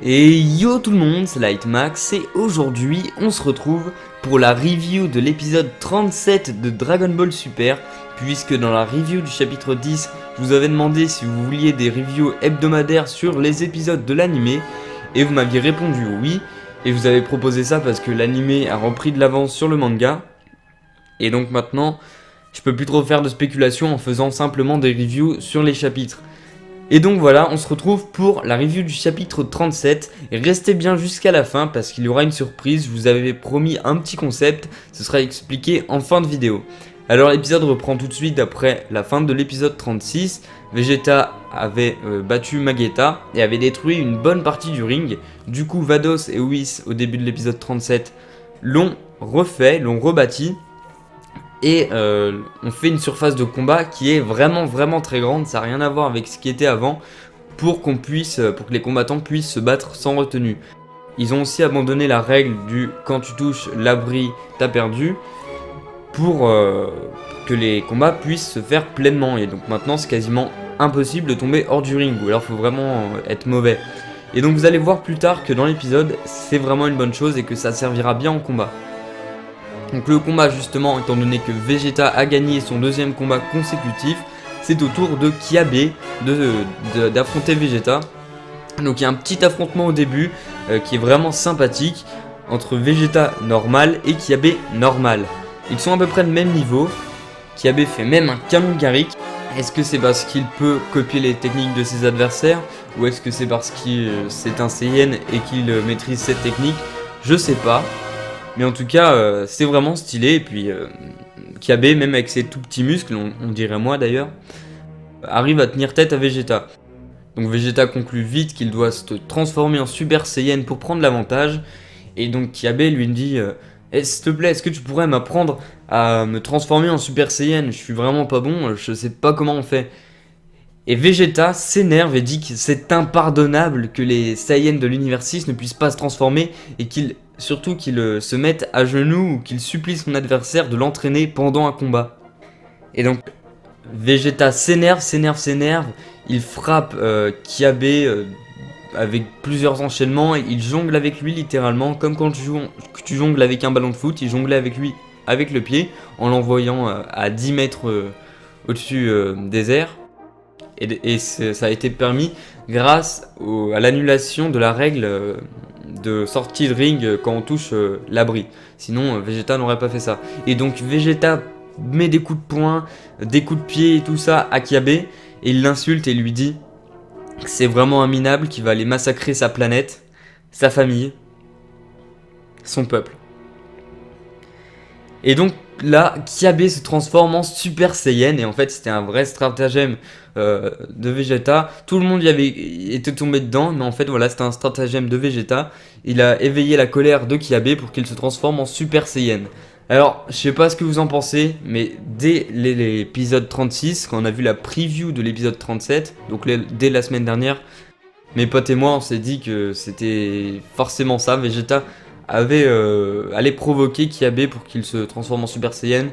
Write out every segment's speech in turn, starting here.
Et yo tout le monde, c'est Lightmax et aujourd'hui on se retrouve pour la review de l'épisode 37 de Dragon Ball Super, puisque dans la review du chapitre 10, je vous avais demandé si vous vouliez des reviews hebdomadaires sur les épisodes de l'animé, et vous m'aviez répondu oui, et vous avez proposé ça parce que l'animé a repris de l'avance sur le manga, et donc maintenant je peux plus trop faire de spéculation en faisant simplement des reviews sur les chapitres. Et donc voilà, on se retrouve pour la review du chapitre 37, et restez bien jusqu'à la fin parce qu'il y aura une surprise, je vous avais promis un petit concept, ce sera expliqué en fin de vidéo. Alors l'épisode reprend tout de suite après la fin de l'épisode 36, Vegeta avait battu Magetta et avait détruit une bonne partie du ring, du coup Vados et Whis au début de l'épisode 37 l'ont refait, l'ont rebâti. Et on fait une surface de combat qui est vraiment très grande, ça n'a rien à voir avec ce qui était avant, pour que les combattants puissent se battre sans retenue. Ils ont aussi abandonné la règle du quand tu touches l'abri, t'as perdu, pour que les combats puissent se faire pleinement. Et donc maintenant c'est quasiment impossible de tomber hors du ring, ou alors il faut vraiment être mauvais. Et donc vous allez voir plus tard que dans l'épisode, c'est vraiment une bonne chose et que ça servira bien en combat. Donc le combat justement, étant donné que Vegeta a gagné son deuxième combat consécutif, c'est au tour de Kiabe d'affronter Vegeta. Donc il y a un petit affrontement au début qui est vraiment sympathique entre Vegeta normal et Kiabe normal. Ils sont à peu près de même niveau, Kiabe fait même un canon Karik. Est-ce que c'est parce qu'il peut copier les techniques de ses adversaires, ou est-ce que c'est parce que c'est un Saiyan et qu'il maîtrise cette technique? Je sais pas. Mais en tout cas, c'est vraiment stylé. Et puis, Kiabe, même avec ses tout petits muscles, on dirait moi d'ailleurs, arrive à tenir tête à Vegeta. Donc Vegeta conclut vite qu'il doit se transformer en Super Saiyan pour prendre l'avantage. Et donc Kiabe lui dit s'il te plaît, est-ce que tu pourrais m'apprendre à me transformer en Super Saiyan? Je suis vraiment pas bon, je sais pas comment on fait. Et Vegeta s'énerve et dit que c'est impardonnable que les Saiyans de l'univers 6 ne puissent pas se transformer et surtout qu'il se mette à genoux ou qu'il supplie son adversaire de l'entraîner pendant un combat. Et donc Vegeta s'énerve, il frappe Kiabe avec plusieurs enchaînements, et il jongle avec lui littéralement, comme quand tu jongles avec un ballon de foot, il jonglait avec lui avec le pied en l'envoyant à 10 mètres au-dessus des airs. Et ça a été permis grâce à l'annulation de la règle de sortie de ring quand on touche l'abri. Sinon, Vegeta n'aurait pas fait ça. Et donc Vegeta met des coups de poing, des coups de pied et tout ça à Kiabe, et il l'insulte et lui dit que c'est vraiment un minable qui va aller massacrer sa planète, sa famille, son peuple. Et donc là, Kiabe se transforme en Super Saiyan, et en fait c'était un vrai stratagème de Vegeta. Tout le monde y avait été tombé dedans, mais en fait voilà, c'était un stratagème de Vegeta. Il a éveillé la colère de Kiabe pour qu'il se transforme en Super Saiyan. Alors, je sais pas ce que vous en pensez, mais dès l'épisode 36, quand on a vu la preview de l'épisode 37, donc dès la semaine dernière, mes potes et moi on s'est dit que c'était forcément ça. Vegeta allait provoquer Kiabe pour qu'il se transforme en Super Saiyan.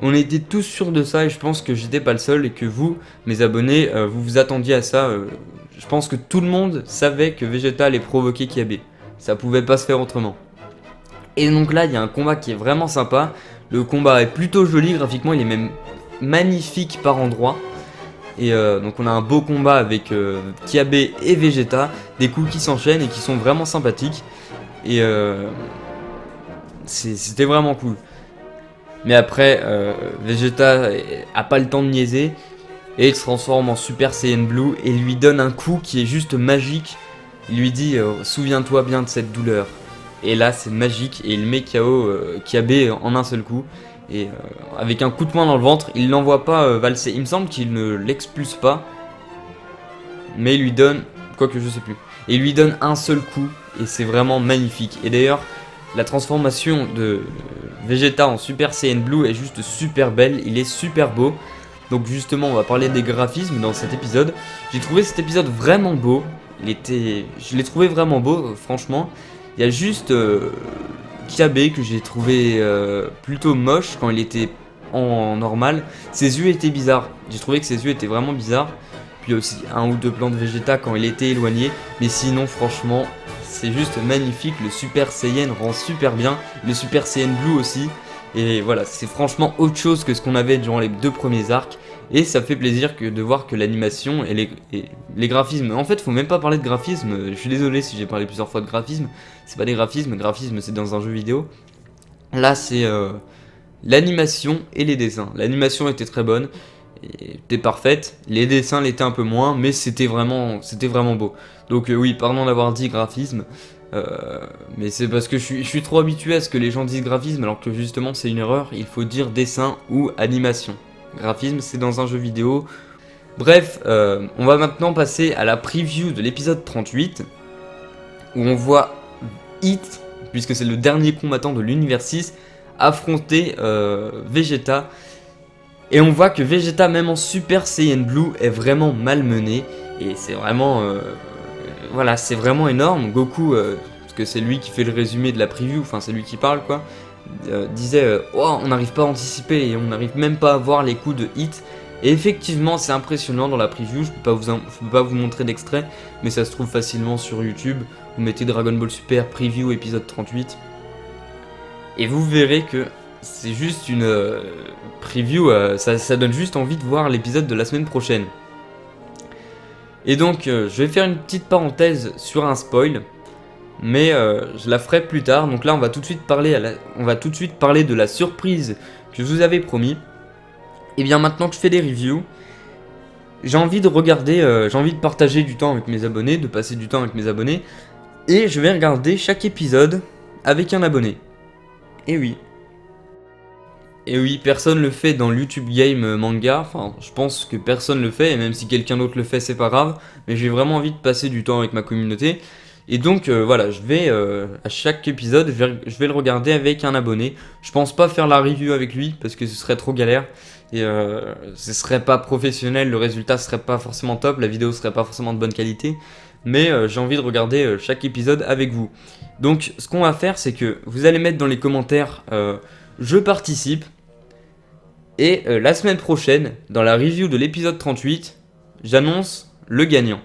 On était tous sûrs de ça, et je pense que j'étais pas le seul, et que vous, mes abonnés, vous vous attendiez à ça. Je pense que tout le monde savait que Vegeta allait provoquer Kiabe. Ça pouvait pas se faire autrement. Et donc là, il y a un combat qui est vraiment sympa. Le combat est plutôt joli graphiquement, il est même magnifique par endroits. Et donc on a un beau combat avec Kiabe et Vegeta, des coups qui s'enchaînent et qui sont vraiment sympathiques. Et c'était vraiment cool. Mais après, Vegeta a pas le temps de niaiser, et il se transforme en Super Saiyan Blue et lui donne un coup qui est juste magique. Il lui dit souviens-toi bien de cette douleur. Et là c'est magique, et il met KO Kiabe en un seul coup. Et avec un coup de poing dans le ventre, il l'envoie pas valser. Il me semble qu'il ne l'expulse pas, mais il lui donne, quoique je sais plus. Et il lui donne un seul coup, et c'est vraiment magnifique. Et d'ailleurs, la transformation de Vegeta en Super Saiyan Blue est juste super belle, il est super beau. Donc justement, on va parler des graphismes dans cet épisode. J'ai trouvé cet épisode vraiment beau. Je l'ai trouvé vraiment beau, franchement. Il y a juste Kiabe que j'ai trouvé plutôt moche quand il était en normal. Ses yeux étaient bizarres. J'ai trouvé que ses yeux étaient vraiment bizarres. Puis aussi un ou deux plans de Vegeta quand il était éloigné. Mais sinon, franchement, c'est juste magnifique, le Super Saiyan rend super bien, le Super Saiyan Blue aussi, et voilà, c'est franchement autre chose que ce qu'on avait durant les 2 premiers arcs, et ça fait plaisir de voir que l'animation et les graphismes, en fait faut même pas parler de graphisme, je suis désolé si j'ai parlé plusieurs fois de graphisme, c'est pas des graphismes, graphisme c'est dans un jeu vidéo, là c'est l'animation et les dessins, l'animation était très bonne, était parfaite, les dessins l'étaient un peu moins, mais c'était vraiment beau. Donc oui, pardon d'avoir dit graphisme, mais c'est parce que je suis trop habitué à ce que les gens disent graphisme, alors que justement c'est une erreur, il faut dire dessin ou animation. Graphisme c'est dans un jeu vidéo. Bref, on va maintenant passer à la preview de l'épisode 38, où on voit Hit, puisque c'est le dernier combattant de l'univers 6, affronter Vegeta. Et on voit que Vegeta, même en Super Saiyan Blue, est vraiment malmené. Et c'est vraiment... voilà, c'est vraiment énorme. Goku, parce que c'est lui qui fait le résumé de la preview, enfin c'est lui qui parle quoi, disait oh, on n'arrive pas à anticiper et on n'arrive même pas à voir les coups de Hit. Et effectivement, c'est impressionnant dans la preview. Je peux pas vous montrer d'extrait, mais ça se trouve facilement sur YouTube. Vous mettez Dragon Ball Super preview épisode 38. Et vous verrez que c'est juste une preview, ça donne juste envie de voir l'épisode de la semaine prochaine. Et donc je vais faire une petite parenthèse sur un spoil, mais je la ferai plus tard. Donc là on va tout de suite parler de la surprise que je vous avais promis. Et bien maintenant que je fais des reviews, j'ai envie de regarder, j'ai envie de partager du temps avec mes abonnés, de passer du temps avec mes abonnés, et je vais regarder chaque épisode avec un abonné. Et oui, personne le fait dans YouTube Game Manga, enfin je pense que personne le fait, et même si quelqu'un d'autre le fait c'est pas grave, mais j'ai vraiment envie de passer du temps avec ma communauté, et donc voilà, je vais, à chaque épisode, je vais le regarder avec un abonné. Je pense pas faire la review avec lui, parce que ce serait trop galère, et ce serait pas professionnel, le résultat serait pas forcément top, la vidéo serait pas forcément de bonne qualité, mais j'ai envie de regarder chaque épisode avec vous. Donc ce qu'on va faire, c'est que vous allez mettre dans les commentaires je participe, et la semaine prochaine, dans la review de l'épisode 38, j'annonce le gagnant.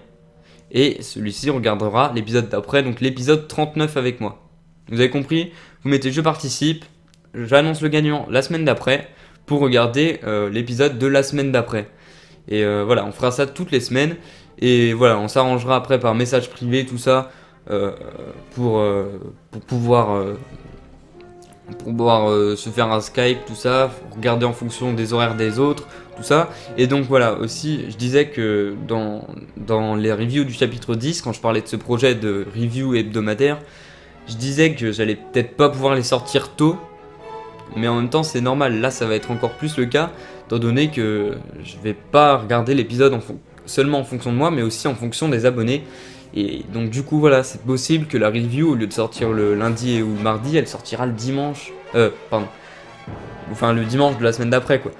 Et celui-ci regardera l'épisode d'après, donc l'épisode 39 avec moi. Vous avez compris? Vous mettez je participe, j'annonce le gagnant la semaine d'après, pour regarder l'épisode de la semaine d'après. Et voilà, on fera ça toutes les semaines, et voilà, on s'arrangera après par message privé, tout ça, pour pouvoir se faire un Skype, tout ça, regarder en fonction des horaires des autres, tout ça. Et donc voilà, aussi, je disais que dans les reviews du chapitre 10, quand je parlais de ce projet de review hebdomadaire, je disais que j'allais peut-être pas pouvoir les sortir tôt, mais en même temps c'est normal, là ça va être encore plus le cas, étant donné que je vais pas regarder l'épisode seulement en fonction de moi, mais aussi en fonction des abonnés. Et donc du coup voilà, c'est possible que la review, au lieu de sortir le lundi ou le mardi, elle sortira le dimanche, enfin le dimanche de la semaine d'après quoi.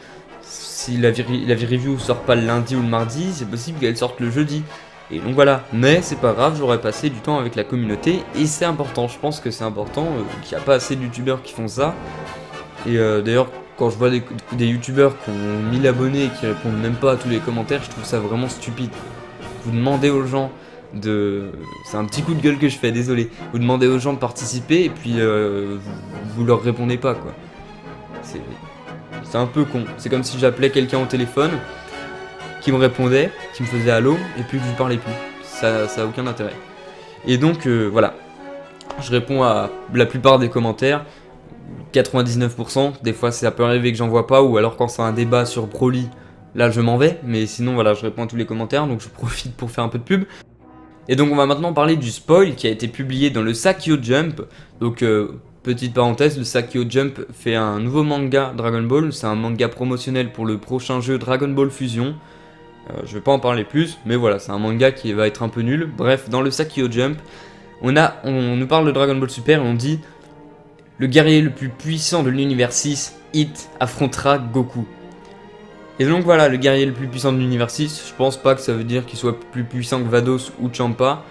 Si la review sort pas le lundi ou le mardi, c'est possible qu'elle sorte le jeudi. Et donc voilà, mais c'est pas grave, j'aurais passé du temps avec la communauté, et c'est important, je pense que c'est important, qu'il n'y a pas assez de youtubeurs qui font ça. Et d'ailleurs, quand je vois des youtubeurs qui ont 1000 abonnés et qui répondent même pas à tous les commentaires, je trouve ça vraiment stupide. Vous demandez aux gens c'est un petit coup de gueule que je fais, désolé. Vous demandez aux gens de participer et puis vous leur répondez pas quoi. C'est un peu con. C'est comme si j'appelais quelqu'un au téléphone, qui me répondait, qui me faisait allô, et puis que je lui parlais plus. Ça a aucun intérêt. Et donc voilà. Je réponds à la plupart des commentaires. 99%, des fois ça peut arriver que j'en vois pas, ou alors quand c'est un débat sur Broly, là je m'en vais, mais sinon voilà, je réponds à tous les commentaires, donc je profite pour faire un peu de pub. Et donc on va maintenant parler du spoil qui a été publié dans le Sakyo Jump. Donc petite parenthèse, le Sakyo Jump fait un nouveau manga Dragon Ball, c'est un manga promotionnel pour le prochain jeu Dragon Ball Fusion. Je vais pas en parler plus, mais voilà, c'est un manga qui va être un peu nul. Bref, dans le Sakyo Jump, on nous parle de Dragon Ball Super et on dit le guerrier le plus puissant de l'univers 6, Hit, affrontera Goku. Et donc voilà, le guerrier le plus puissant de l'univers 6, je pense pas que ça veut dire qu'il soit plus puissant que Vados ou Champa,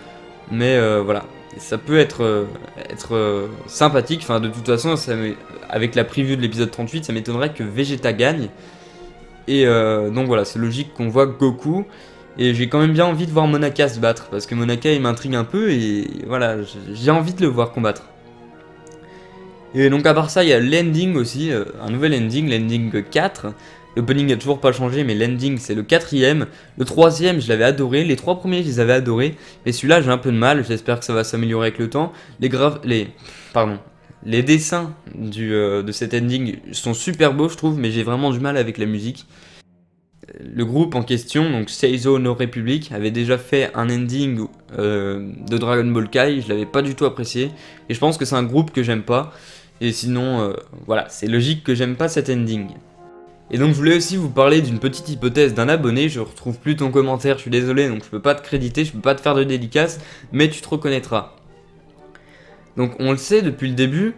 mais voilà, ça peut être sympathique, enfin de toute façon, avec la preview de l'épisode 38, ça m'étonnerait que Vegeta gagne, et donc voilà, c'est logique qu'on voit Goku, Et j'ai quand même bien envie de voir Monaka se battre, parce que Monaka il m'intrigue un peu et voilà, j'ai envie de le voir combattre. Et donc à part ça, il y a l'ending aussi, un nouvel ending, l'ending 4. L'opening a toujours pas changé, mais l'ending c'est le 4ème. Le 3ème, je l'avais adoré. Les 3 premiers, je les avais adorés. Mais celui-là, j'ai un peu de mal. J'espère que ça va s'améliorer avec le temps. Les dessins de cet ending sont super beaux, je trouve, mais j'ai vraiment du mal avec la musique. Le groupe en question, donc Seizo no Republic, avait déjà fait un ending de Dragon Ball Kai. Je l'avais pas du tout apprécié. Et je pense que c'est un groupe que j'aime pas. Et sinon, voilà, c'est logique que j'aime pas cet ending. Et donc je voulais aussi vous parler d'une petite hypothèse d'un abonné, je retrouve plus ton commentaire, je suis désolé, donc je peux pas te créditer, je peux pas te faire de dédicace, mais tu te reconnaîtras. Donc on le sait depuis le début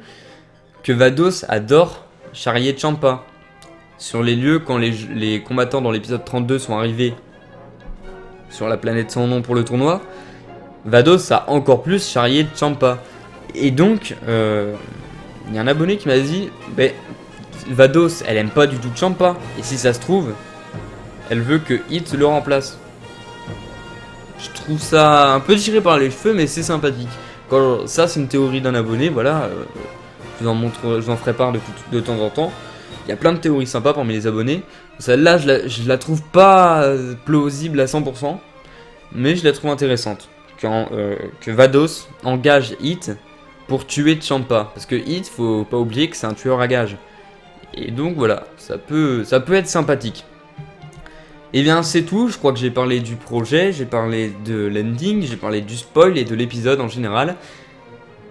que Vados adore charrier Champa. Sur les lieux, quand les combattants dans l'épisode 32 sont arrivés sur la planète sans nom pour le tournoi, Vados a encore plus charrié Champa. Et donc, il y a un abonné qui m'a dit, Vados, elle aime pas du tout Champa, et si ça se trouve, elle veut que Hit le remplace. Je trouve ça un peu tiré par les cheveux, mais c'est sympathique. Ça, c'est une théorie d'un abonné, voilà. Je vous en ferai part de temps en temps. Il y a plein de théories sympas parmi les abonnés. Celle-là, je la trouve pas plausible à 100%, mais je la trouve intéressante. Que Vados engage Hit pour tuer Champa. Parce que Hit, faut pas oublier que c'est un tueur à gages. Et donc voilà, ça peut être sympathique. Et bien c'est tout, je crois que j'ai parlé du projet, j'ai parlé de l'ending, j'ai parlé du spoil et de l'épisode en général.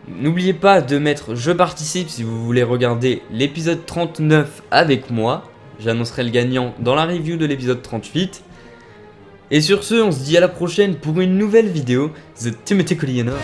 N'oubliez pas de mettre je participe si vous voulez regarder l'épisode 39 avec moi. J'annoncerai le gagnant dans la review de l'épisode 38. Et sur ce, on se dit à la prochaine pour une nouvelle vidéo. The Timothy Colliner.